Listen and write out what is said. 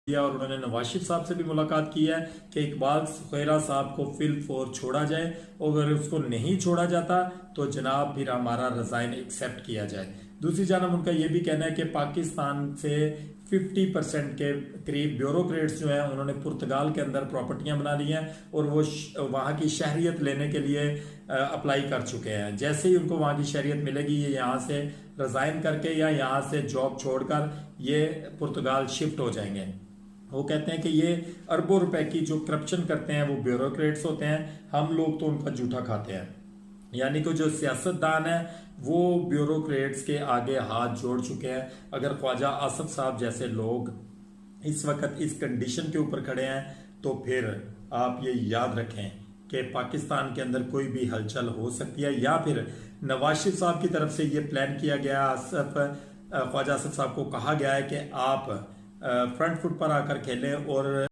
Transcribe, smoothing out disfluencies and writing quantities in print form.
दिया और उन्होंने नवाज शरीफ साहब से भी मुलाकात की है कि इकबाल खुरेना साहब को फिल फोर छोड़ा जाए, और अगर उसको नहीं छोड़ा जाता तो जनाब फिर हमारा रिजाइन एक्सेप्ट किया जाए। दूसरी जानब उनका यह भी कहना है कि पाकिस्तान से 50% के करीब ब्यूरोक्रेट्स जो हैं उन्होंने पुर्तगाल के अंदर प्रॉपर्टियां बना ली हैं और वो वहाँ की शहरियत लेने के लिए अप्लाई कर चुके हैं। जैसे ही उनको वहाँ की शहरियत मिलेगी ये यहाँ से रिजाइन करके या यहाँ से जॉब छोड़कर ये पुर्तगाल शिफ्ट हो जाएंगे। वो कहते हैं कि ये अरबों रुपए की जो करप्शन करते हैं वो ब्यूरोक्रेट्स होते हैं, हम लोग तो उनका जूठा खाते हैं। यानी कि जो सियासतदान है वो ब्यूरोक्रेट्स के आगे हाथ जोड़ चुके हैं। अगर ख्वाजा आसफ साहब जैसे लोग इस वक्त इस कंडीशन के ऊपर खड़े हैं तो फिर आप ये याद रखें कि पाकिस्तान के अंदर कोई भी हलचल हो सकती है, या फिर नवाज शरीफ साहब की तरफ से ये प्लान किया गया, ख्वाजा आसफ साहब को कहा गया है कि आप फ्रंट फुट पर आकर खेलें और